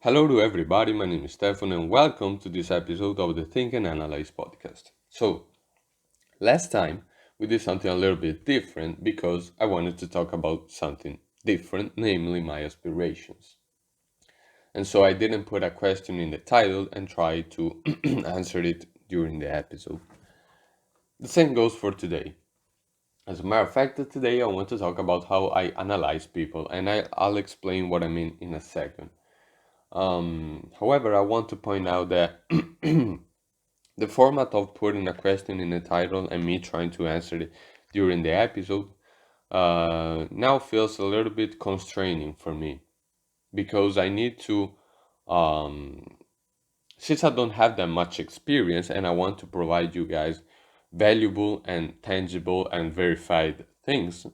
Hello to everybody, my name is Stefano and welcome to this episode of the Think and Analyze podcast. So, last time we did something a little bit different because I wanted to talk about something different, namely my aspirations. And so I didn't put a question in the title and try to answer it during the episode. The same goes for today. As a matter of fact, today I want to talk about how I analyze people, and I'll explain what I mean in a second. However, I want to point out that the format of putting a question in the title and me trying to answer it during the episode now feels a little bit constraining for me because I need to, um, since I don't have that much experience and I want to provide you guys valuable and tangible and verified things,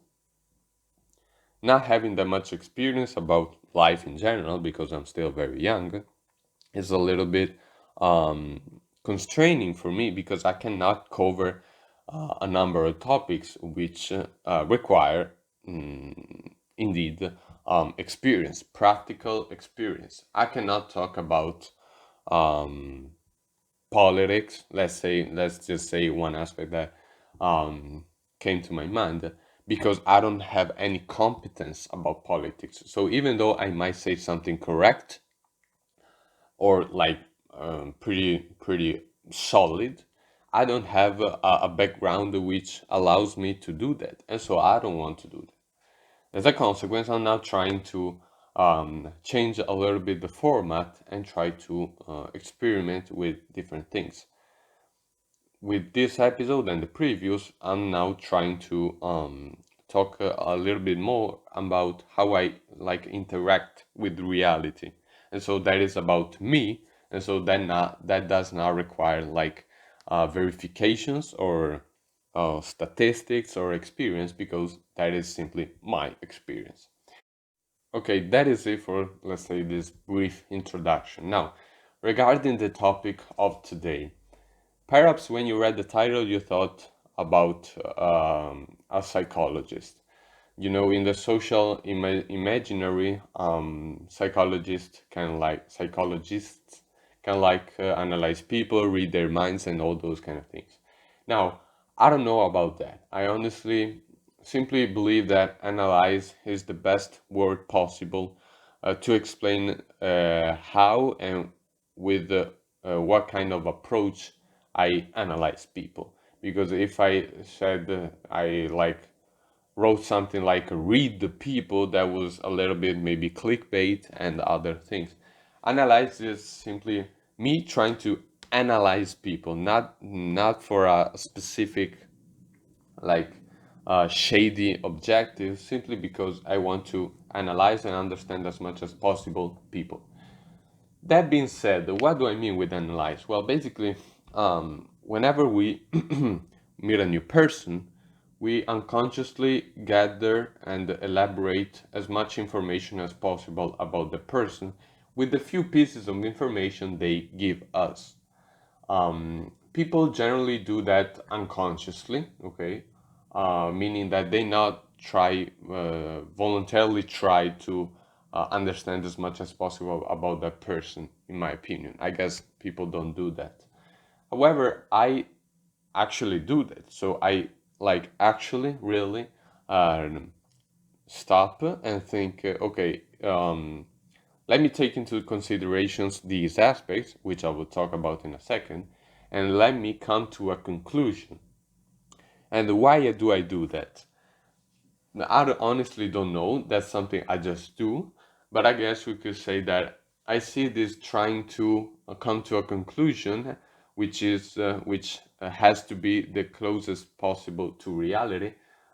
not having that much experience about life in general because I'm still very young is a little bit constraining for me because I cannot cover a number of topics which require indeed experience, practical experience. I cannot talk about um, politics. Let's just say one aspect that came to my mind because I don't have any competence about politics. So even though I might say something correct or like pretty solid, I don't have a background which allows me to do that, and so I don't want to do that. As a consequence, I'm now trying to change a little bit the format and try to experiment with different things. With this episode and the previous, I'm now trying to talk a little bit more about how I like interact with reality, and so that is about me, and so that does not require like verifications or statistics or experience because that is simply my experience. Okay, that is it for, let's say, this brief introduction. Now, regarding the topic of today. Perhaps when you read the title, you thought about a psychologist. You know, in the social imaginary, psychologists can like analyze people, read their minds, and all those kind of things. Now, I don't know about that. I honestly simply believe that analyze is the best word possible to explain how and with what kind of approach I analyze people. Because if I said I like wrote something like read the people, that was a little bit maybe clickbait and other things. Analyze is simply me trying to analyze people, not for a specific like shady objective, simply because I want to analyze and understand as much as possible people. That being said, what do I mean with analyze? Well, basically, whenever we meet a new person, we unconsciously gather and elaborate as much information as possible about the person with the few pieces of information they give us. People generally do that unconsciously, okay? Meaning that they not try voluntarily try to understand as much as possible about that person. In my opinion, I guess people don't do that. However, I actually do that. So I like actually really um, stop and think, okay, let me take into considerations these aspects, which I will talk about in a second, and let me come to a conclusion. And why do I do that? Now, honestly don't know. That's something I just do. But I guess we could say that I see this trying to come to a conclusion, which has to be the closest possible to reality.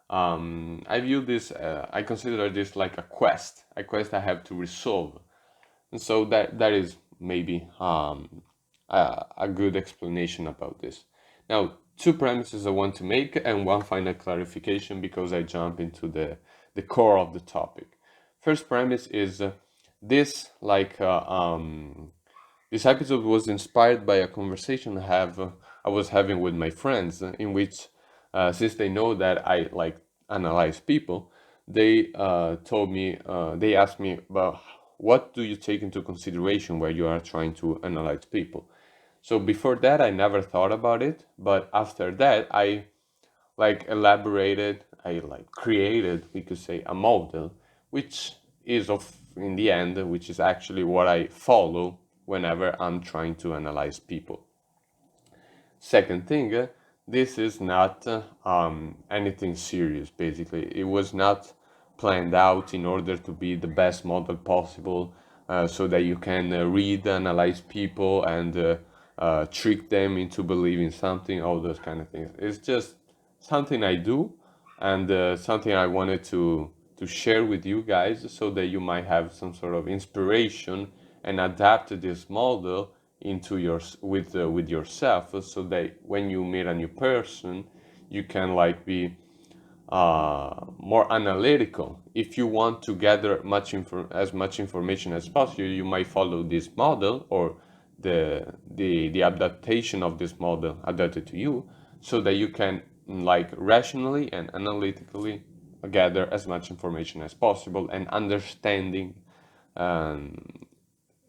I view this. I consider this like a quest I have to resolve. And so that is maybe a good explanation about this. Now, two premises I want to make and one final clarification because I jump into the core of the topic. First premise is this like this episode was inspired by a conversation I was having with my friends in which since they know that I like analyze people, they told me they asked me about what do you take into consideration when you are trying to analyze people? So before that, I never thought about it, but after that, I like elaborated, I like created, we could say, a model, which is of in the end, which is actually what I follow whenever I'm trying to analyze people. Second thing, this is not anything serious, basically. It was not planned out in order to be the best model possible so that you can read, analyze people, and trick them into believing something, all those kind of things. It's just something I do and something I wanted to share with you guys so that you might have some sort of inspiration and adapt this model into your with yourself so that when you meet a new person you can like be more analytical. If you want to gather as much information as possible, you might follow this model or the adaptation of this model adapted to you, so that you can like rationally and analytically gather as much information as possible and understanding um,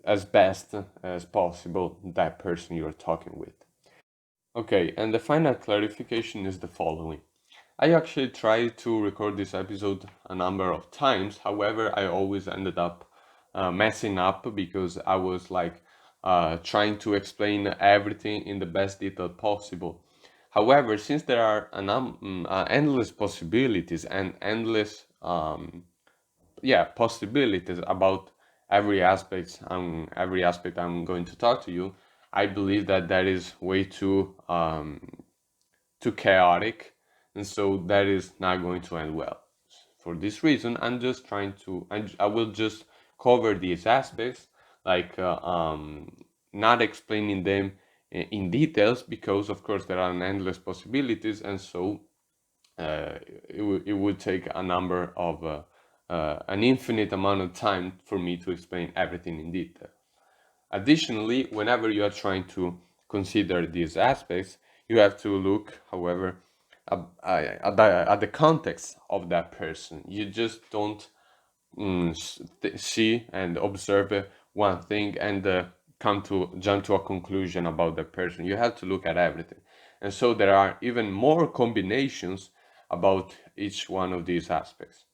as best as possible that person you're talking with. Okay, and the final clarification is the following. I actually tried to record this episode a number of times. However, I always ended up messing up because I was like trying to explain everything in the best detail possible. However, since there are endless possibilities and endless possibilities about every aspect I'm going to talk to you, I believe that that is way too chaotic, and so that is not going to end well. For this reason, I will just cover these aspects, like not explaining them in details, because of course there are endless possibilities, and so it would take an infinite amount of time for me to explain everything in detail. Additionally, whenever you are trying to consider these aspects, you have to look, however, at the context of that person. You just don't see and observe one thing and jump to a conclusion about the person. You have to look at everything, and so there are even more combinations about each one of these aspects.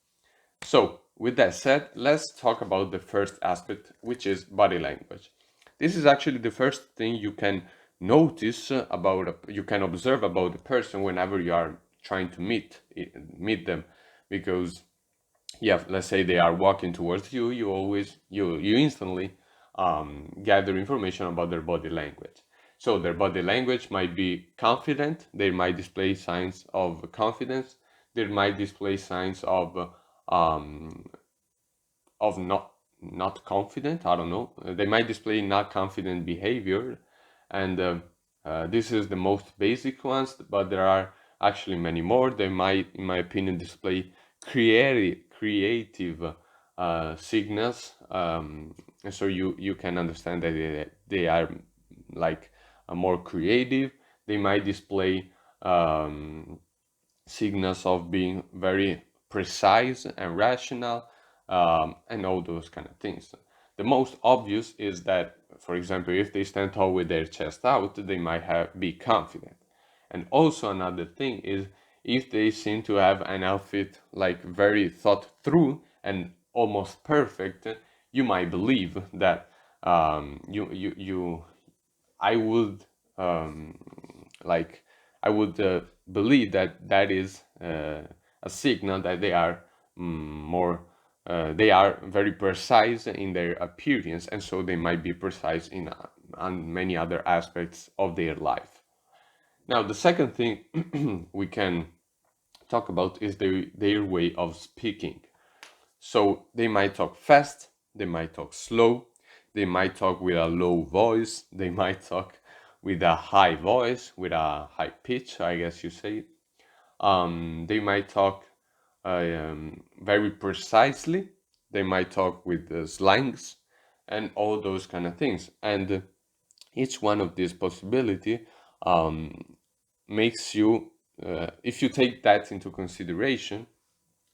So, with that said, let's talk about the first aspect, which is body language. This is actually the first thing you can notice you can observe about the person whenever you are trying to meet them, because yeah, let's say they are walking towards you, you instantly gather information about their body language. So their body language might be confident, they might display signs of confidence, they might display signs um, of not confident. I don't know. They might display not confident behavior, and this is the most basic ones. But there are actually many more. They might, in my opinion, display creative signals, and so you can understand that they are like more creative. They might display signals of being very precise and rational, and all those kind of things. The most obvious is that, for example, if they stand tall with their chest out, they might be confident. And also another thing is if they seem to have an outfit like very thought through and almost perfect, you might believe that you I would like I would believe that that is a signal that they are more they are very precise in their appearance, and so they might be precise in on many other aspects of their life. Now, the second thing we can talk about is their way of speaking. So they might talk fast, they might talk slow, they might talk with a low voice, they might talk with a high voice, with a high pitch, I guess you say. They might talk very precisely, they might talk with slangs, and all those kind of things. And each one of these possibility makes you, if you take that into consideration,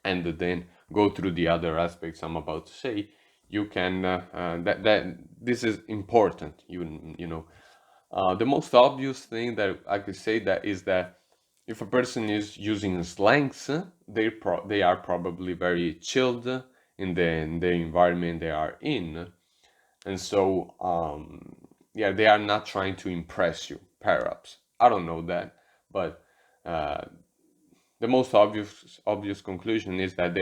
and then go through the other aspects I'm about to say, you can that this is important. You know, the most obvious thing that I could say that is that if a person is using slangs, they are probably very chilled in the environment they are in, and so yeah, they are not trying to impress you. Perhaps I don't know that, but uh, the most obvious conclusion is that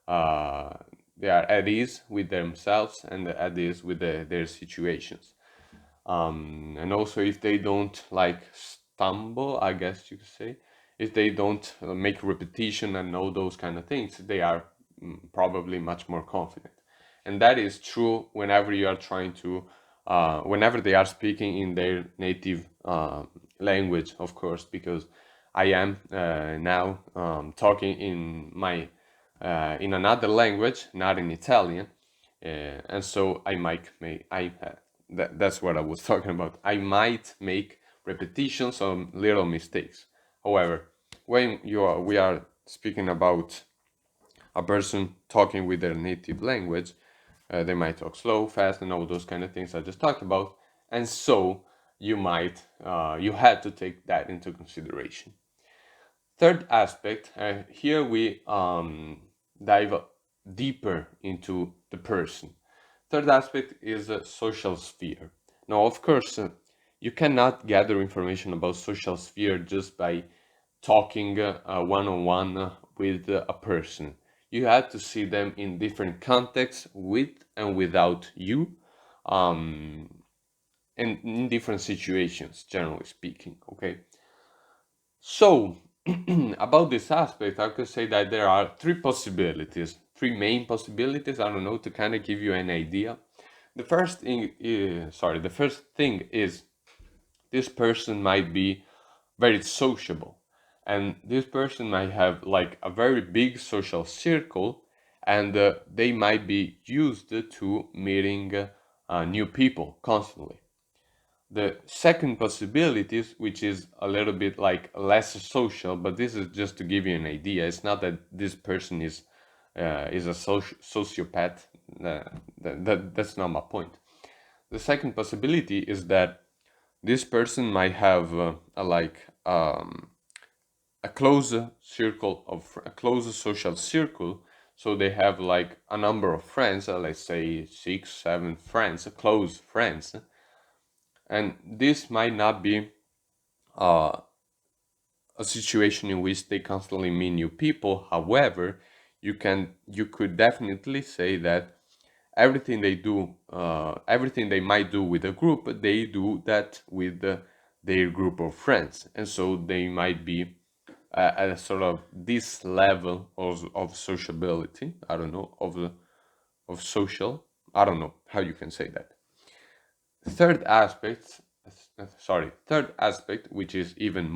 uh, they are at ease with themselves and at ease with their situations. And also, if they don't like stumble, I guess you could say, if they don't make repetition and all those kind of things, they are probably much more confident. And that is true whenever you are trying to, whenever they are speaking in their native language, of course, because I am now talking in my in another language, not in Italian, and so I might make that's what I was talking about. I might make repetitions or little mistakes. However, when we are speaking about a person talking with their native language, they might talk slow, fast, and all those kind of things I just talked about, and so you had to take that into consideration. Third aspect, here we dive deeper into the person. Third aspect is a social sphere. Now, of course, you cannot gather information about social sphere just by talking one-on-one with a person. You have to see them in different contexts, with and without you, um, and in different situations, generally speaking. Okay, so about this aspect, I could say that there are three possibilities, three main possibilities. I don't know, to kind of give you an idea. The first thing is this person might be very sociable, and this person might have like a very big social circle, and they might be used to meeting new people constantly. The second possibility, which is a little bit like less social, but this is just to give you an idea. It's not that this person is a sociopath. That's not my point. The second possibility is that this person might have a close circle of a close social circle. So they have like a number of friends, let's say six, seven friends, close friends, and this might not be uh, a situation in which they constantly meet new people. However, you could definitely say that everything they might do with a group, they do that with their group of friends, and so they might be at a sort of this level of sociability. I don't know of social. I don't know how you can say that. Third aspect, third aspect, which is even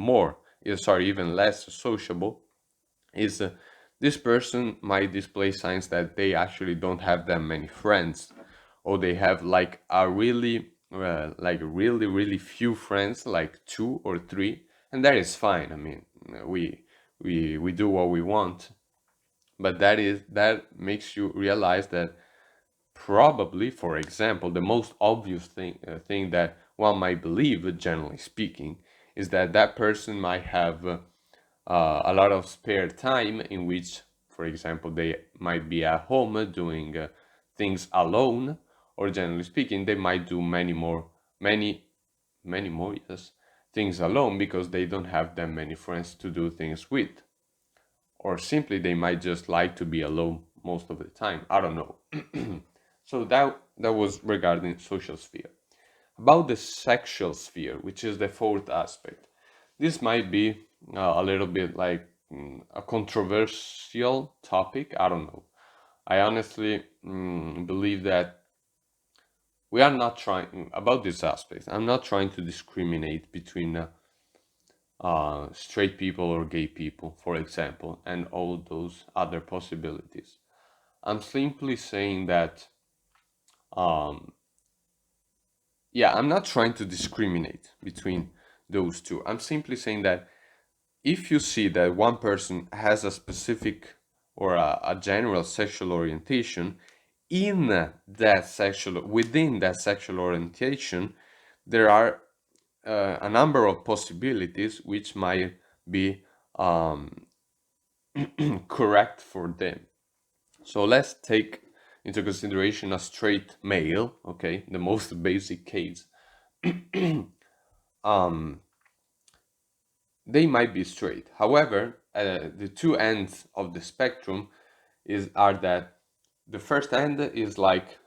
less sociable, is this person might display signs that they actually don't have that many friends, or they have like a really few friends, like two or three, and that is fine. I mean, we do what we want, but that makes you realize that probably, for example, the most obvious thing that one might believe, generally speaking, is that that person might have a lot of spare time in which, for example, they might be at home doing things alone, or generally speaking, they might do many more, yes, things alone because they don't have that many friends to do things with, or simply they might just like to be alone most of the time. I don't know. So that was regarding social sphere. About the sexual sphere, which is the fourth aspect, this might be a little bit like a controversial topic. I don't know. I honestly believe that we are not trying about this aspect. I'm not trying to discriminate between straight people or gay people, for example, and all those other possibilities. I'm simply saying that, um, yeah, I'm not trying to discriminate between those two. I'm simply saying that if you see that one person has a specific or a general sexual orientation, in that sexual within that sexual orientation, there are a number of possibilities which might be um, correct for them. So let's take into consideration a straight male, okay, the most basic case. um, they might be straight. However, the two ends of the spectrum are that the first end is like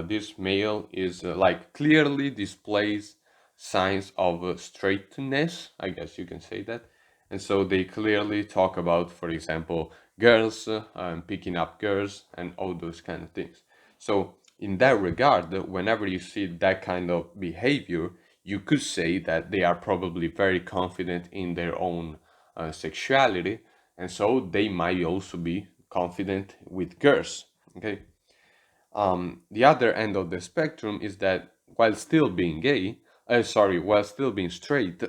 this male is like clearly displays signs of straightness, I guess you can say that. And so they clearly talk about, for example, girls, picking up girls, and all those kind of things. So in that regard, whenever you see that kind of behavior, you could say that they are probably very confident in their own sexuality, and so they might also be confident with girls. Okay. The other end of the spectrum is that while still being while still being straight,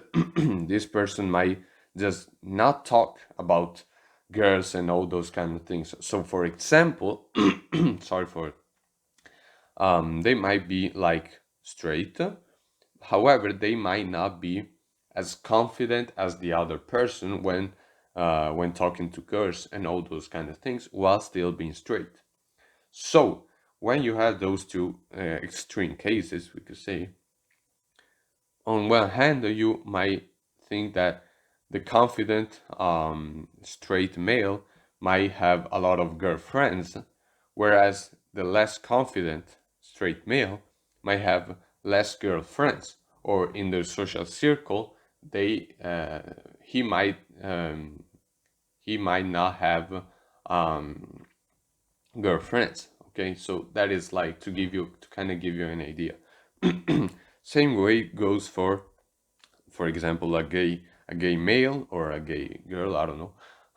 this person might just not talk about girls and all those kind of things. So, for example, sorry for they might be like straight, however, they might not be as confident as the other person when talking to girls and all those kind of things while still being straight. So when you have those two extreme cases, we could say, on one hand, you might think that the confident straight male might have a lot of girlfriends, whereas the less confident straight male might have less girlfriends, or in their social circle, they he might not have um, girlfriends. Okay, so that is like to kind of give you an idea. Same way goes for example, a gay male or a gay girl, I don't know.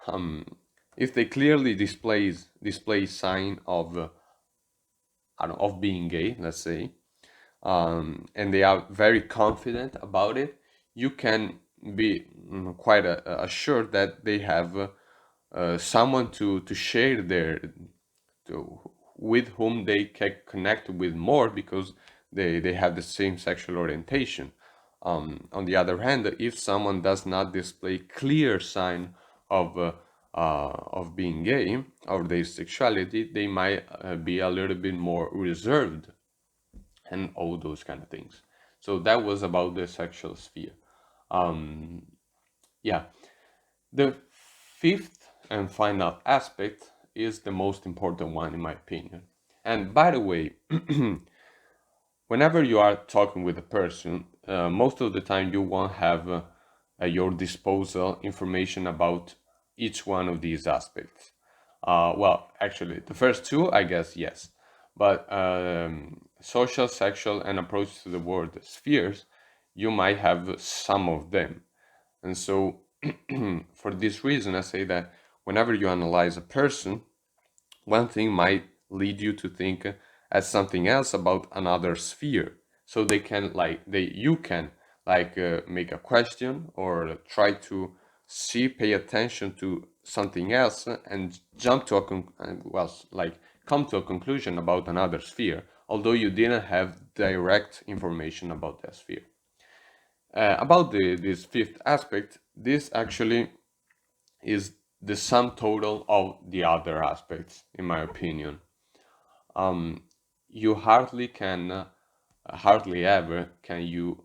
um if they clearly display sign of I don't know, of being gay, let's say, and they are very confident about it, you can be quite assured that they have someone to share their to, with whom they can connect with more because they have the same sexual orientation. On the other hand, if someone does not display clear sign of of being gay or their sexuality, they might be a little bit more reserved and all those kind of things. So that was about the sexual sphere. Um, yeah, the fifth and final aspect is the most important one, in my opinion. And by the way, whenever you are talking with a person, most of the time you won't have at your disposal information about each one of these aspects. Well, actually, the first two, I guess, yes. But social, sexual, and approach to the world spheres, you might have some of them. And so, for this reason, I say that whenever you analyze a person, one thing might lead you to think as something else about another sphere. So they can like they you can like make a question or try to pay attention to something else and jump to like come to a conclusion about another sphere, although you didn't have direct information about that sphere. About this fifth aspect, this actually is the sum total of the other aspects, in my opinion. Um, you hardly ever can you,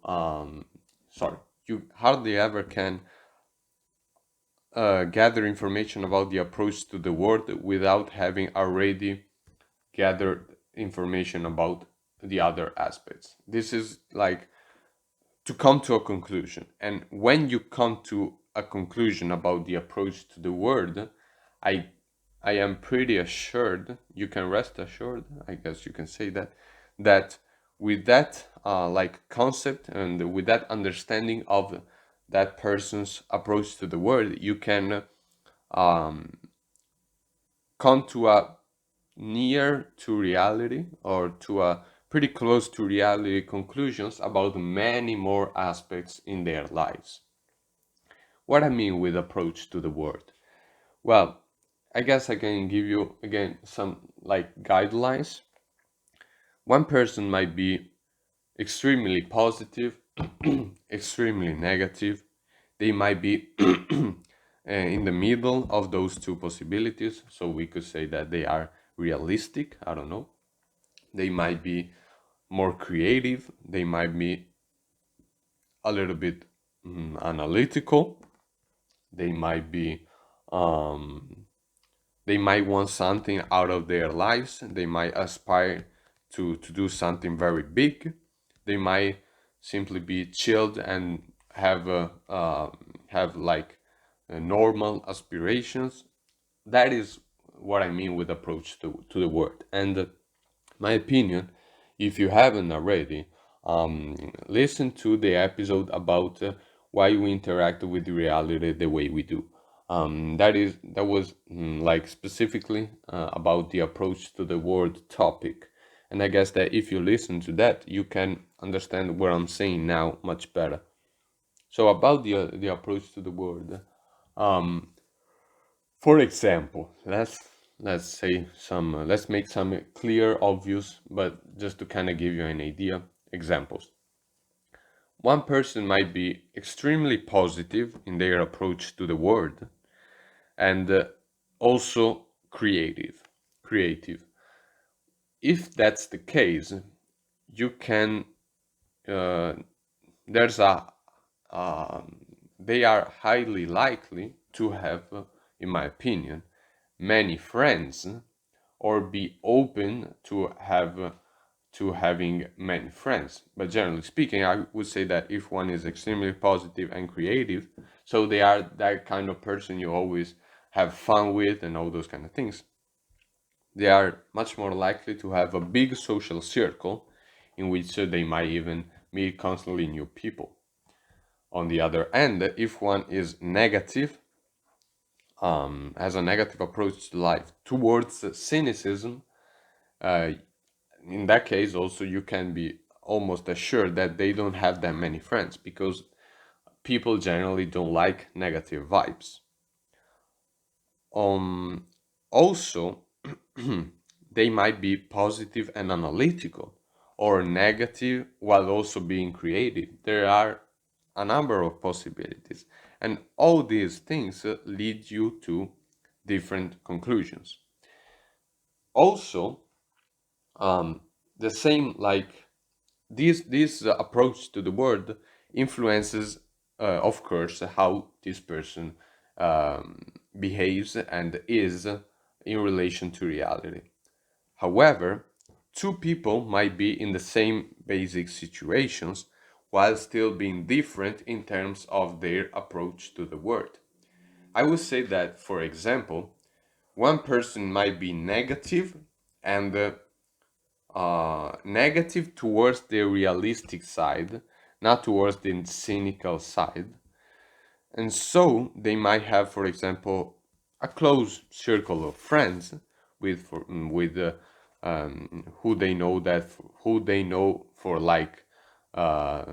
sorry, you hardly ever can gather information about the approach to the world without having already gathered information about the other aspects. This is like to come to a conclusion. And when you come to a conclusion about the approach to the world, I I am pretty assured, you can rest assured, I guess you can say that, that with that like concept and with that understanding of that person's approach to the world, you can um, come to a near to reality or to a pretty close to reality conclusions about many more aspects in their lives. What I mean with approach to the world? Well, I guess I can give you again some like guidelines. One person might be extremely positive, extremely negative. They might be in the middle of those two possibilities. So we could say that they are realistic. I don't know. They might be more creative. They might be a little bit analytical. They might be um, they might want something out of their lives. They might aspire to do something very big. They might simply be chilled and have like normal aspirations. That is what I mean with approach to the world. And my opinion, if you haven't already, listen to the episode about why we interact with reality the way we do. That was like specifically about the approach to the world topic, and I guess that if you listen to that, you can understand what I'm saying now much better. So about the approach to the world, um, for example, let's say some let's make some clear, obvious, but just to kind of give you an idea, examples. One person might be extremely positive in their approach to the world and also creative. If that's the case, you can uh, there's a they are highly likely to have, in my opinion, many friends or be open to having many friends. But generally speaking, I would say that if one is extremely positive and creative, so they are that kind of person you always have fun with and all those kind of things, they are much more likely to have a big social circle in which they might even meet constantly new people. On the other end, if one is negative, has a negative approach to life towards cynicism, uh, in that case also you can be almost assured that they don't have that many friends because people generally don't like negative vibes. Um, Also, they might be positive and analytical, or negative while also being creative. There are a number of possibilities, and all these things lead you to different conclusions. Also, the same like this approach to the world influences, of course, how this person um, behaves and is in relation to reality. However, two people might be in the same basic situations while still being different in terms of their approach to the world. I would say that, for example, one person might be negative and negative towards the realistic side, not towards the cynical side. And so they might have, for example, a close circle of friends with who they know for like uh,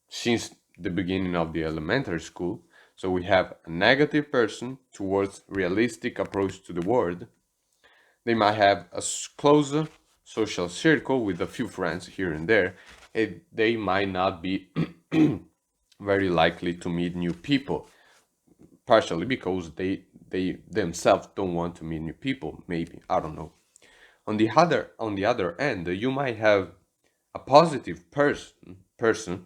since the beginning of the elementary school. So we have a negative person towards realistic approach to the world. They might have a closer social circle with a few friends here and there. They might not be very likely to meet new people, partially because they themselves don't want to meet new people. Maybe I don't know. On the other end, you might have a positive person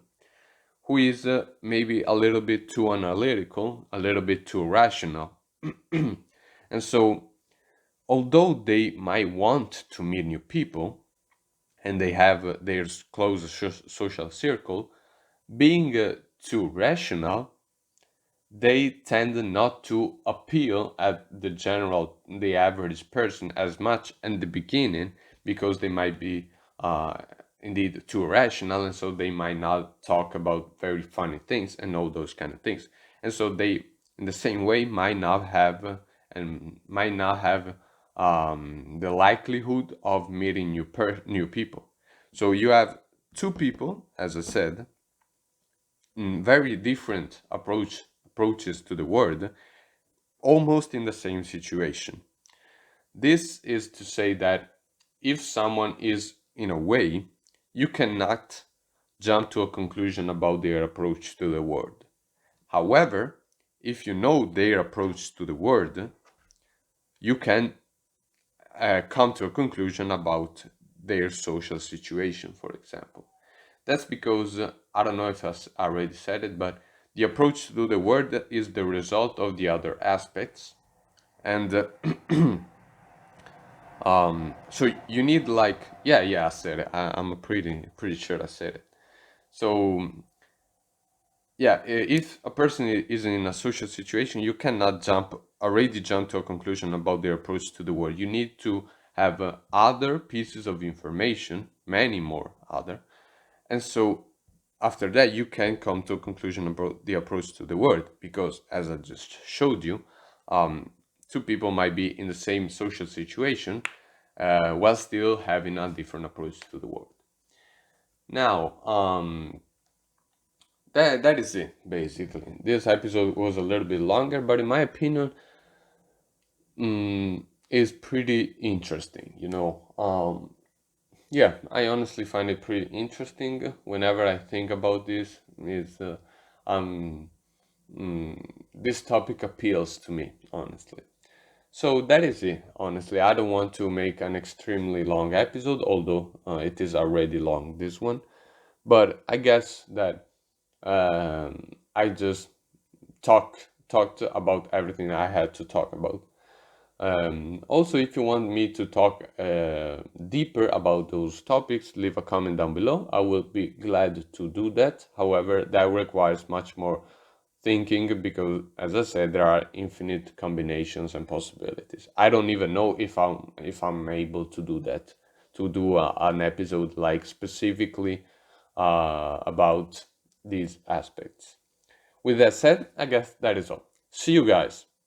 who is maybe a little bit too analytical, a little bit too rational, and so although they might want to meet new people and they have their close social circle, being too rational, they tend not to appeal at the average person as much in the beginning because they might be uh, indeed too rational, and so they might not talk about very funny things and all those kind of things. And so they, in the same way, might not have the likelihood of meeting new people. So you have two people, as I said, very different approaches to the world, almost in the same situation. This is to say that if someone is in a way, you cannot jump to a conclusion about their approach to the world. However, if you know their approach to the world, you can come to a conclusion about their social situation, for example. That's because, I don't know if I already said it, but the approach to the world is the result of the other aspects. And so you need like, yeah, I said it. I'm pretty sure I said it. So yeah, if a person is in a social situation, you cannot already jump to a conclusion about their approach to the world. You need to have other pieces of information, many more other, and so after that you can come to a conclusion about the approach to the world. Because as I just showed you, two people might be in the same social situation while still having a different approach to the world. Now, that is it basically. This episode was a little bit longer, but in my opinion, is pretty interesting. Yeah, I honestly find it pretty interesting. Whenever I think about this, is um, this topic appeals to me honestly. So that is it. Honestly, I don't want to make an extremely long episode, although it is already long, this one. But I guess that I just talked about everything I had to talk about. Also, if you want me to talk deeper about those topics, leave a comment down below. I will be glad to do that. However, that requires much more thinking because, as I said, there are infinite combinations and possibilities. I don't even know if I'm able to do that, to do an episode like specifically about these aspects. With that said, I guess that is all. See you guys.